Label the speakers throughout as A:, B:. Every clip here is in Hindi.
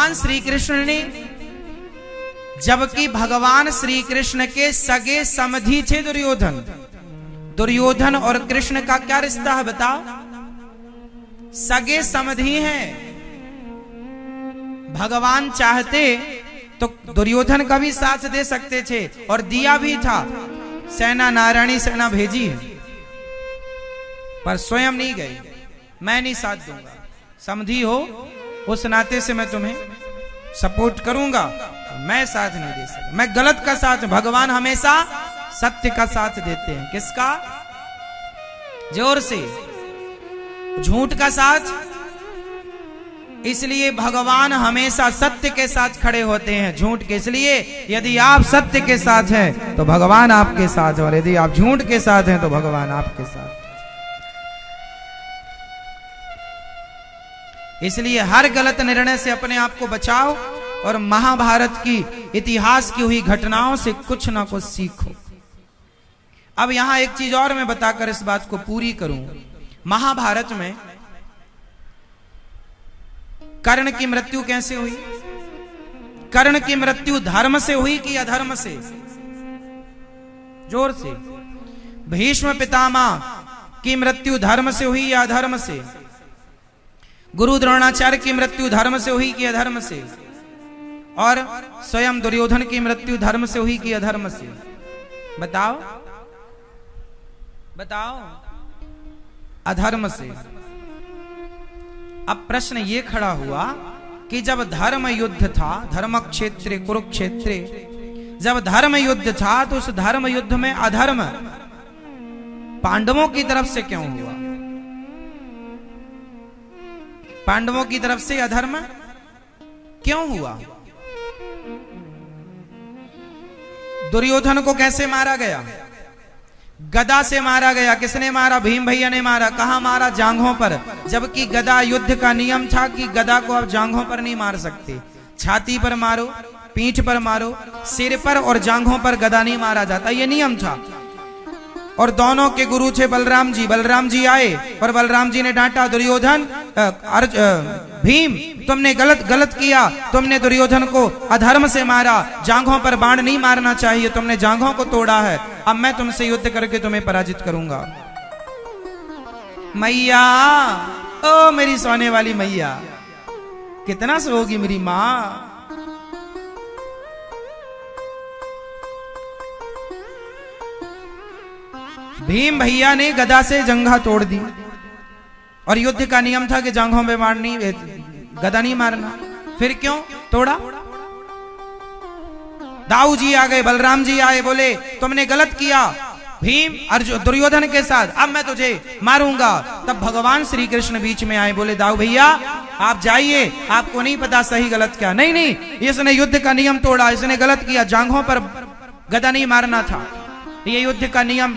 A: भगवान श्री कृष्ण ने, जबकि भगवान श्री कृष्ण के सगे समधी थे दुर्योधन, दुर्योधन और कृष्ण का क्या रिश्ता है बताओ? सगे समधी हैं। भगवान चाहते तो दुर्योधन का भी साथ दे सकते थे और दिया भी था, सेना नारायणी सेना भेजी है, पर स्वयं नहीं गए। मैं नहीं साथ दूंगा, समधी हो उस नाते से मैं तुम्हें सपोर्ट करूंगा, मैं साथ नहीं दे सकता। मैं गलत का साथ, भगवान हमेशा सत्य का साथ देते हैं। किसका? जोर से, झूठ का साथ। इसलिए भगवान हमेशा सत्य के साथ खड़े होते हैं, झूठ के। इसलिए यदि आप सत्य के साथ हैं तो भगवान आपके साथ है, और यदि आप झूठ के साथ हैं तो भगवान आपके साथ। इसलिए हर गलत निर्णय से अपने आप को बचाओ और महाभारत की इतिहास की हुई घटनाओं से कुछ ना कुछ सीखो। अब यहां एक चीज और मैं बताकर इस बात को पूरी करूं। महाभारत में कर्ण की मृत्यु कैसे हुई? कर्ण की मृत्यु धर्म से हुई कि अधर्म से? जोर से। भीष्म पितामह की मृत्यु धर्म से हुई या अधर्म से? गुरु द्रोणाचार्य की मृत्यु धर्म से हुई कि अधर्म से? और स्वयं दुर्योधन की मृत्यु धर्म से हुई कि अधर्म से? बताओ बताओ। अधर्म से। अब प्रश्न ये खड़ा हुआ कि जब धर्म युद्ध था, धर्म क्षेत्र कुरुक्षेत्र, जब धर्म युद्ध था तो उस धर्म युद्ध में अधर्म पांडवों की तरफ से क्यों हुआ? पांडवों की तरफ से अधर्म क्यों हुआ? दुर्योधन को कैसे मारा गया? गदा से मारा गया। किसने मारा? भीम भैया ने मारा। कहां मारा? जांघों पर। जबकि गदा युद्ध का नियम था कि गदा को आप जांघों पर नहीं मार सकते, छाती पर मारो, पीठ पर मारो, सिर पर और जांघों पर गदा नहीं मारा जाता, ये नियम था। और दोनों के गुरु थे बलराम जी। बलराम जी आए और बलराम जी ने डांटा, दुर्योधन भीम तुमने गलत किया, तुमने दुर्योधन को अधर्म से मारा, जांघों पर बाण नहीं मारना चाहिए, तुमने जांघों को तोड़ा है, अब मैं तुमसे युद्ध करके तुम्हें पराजित करूंगा। मैया, ओ मेरी सोने वाली मैया, कितना सोओगी मेरी मां? भीम भैया ने गदा से जंघा तोड़ दी और युद्ध का नियम था कि जांघों पे बाण नहीं, गदा नहीं मारना। फिर क्यों तोड़ा? दाऊ जी आ गए, बलराम जी आए, बोले तुमने गलत किया भीम अर्जुन दुर्योधन के साथ, अब मैं तुझे मारूंगा। तब भगवान श्री कृष्ण बीच में आए, बोले दाऊ भैया आप जाइए, आपको नहीं पता सही गलत क्या। नहीं, इसने युद्ध का नियम तोड़ा, इसने गलत किया, जांघों पर गदा नहीं मारना था, ये युद्ध का नियम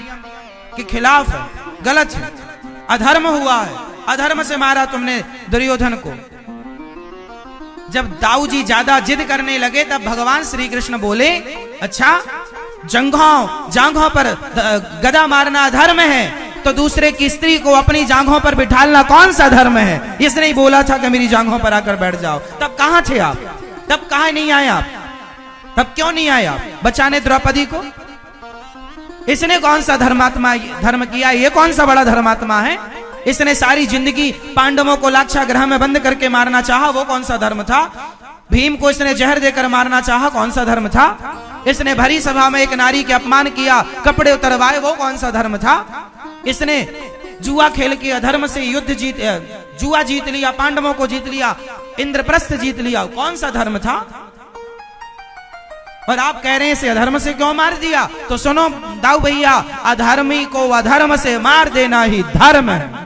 A: के खिलाफ है, गलत है, अधर्म हुआ है, अधर्म से मारा तुमने दुर्योधन को। जब दाऊ जी ज्यादा जिद करने लगे तब भगवान श्री कृष्ण बोले, अच्छा जांघों पर गदा मारना धर्म है तो दूसरे की स्त्री को अपनी जांघों पर बिठालना कौन सा धर्म है? इसने ही बोला था कि मेरी जांघों पर आकर बैठ जाओ। तब कहां थे आप? तब कहां नहीं आए आप? तब क्यों नहीं आए आप बचाने द्रौपदी को? इसने कौन सा धर्म किया? ये कौन सा बड़ा धर्मात्मा है? इसने सारी जिंदगी पांडवों को लाक्षागृह में बंद करके मारना चाहा, वो कौन सा धर्म था? भीम को इसने जहर देकर मारना चाहा, कौन सा धर्म था? इसने भरी सभा में एक नारी के अपमान किया, कपड़े उतरवाए, वो कौन सा धर्म था? इसने जुआ खेल के अधर्म से जुआ जीत लिया, पांडवों को जीत लिया, इंद्रप्रस्थ जीत लिया, कौन सा धर्म था? और आप कह रहे हैं इसे अधर्म से क्यों मार दिया? तो सुनो दाऊ भैया, अधर्मी को अधर्म से मार देना ही धर्म है।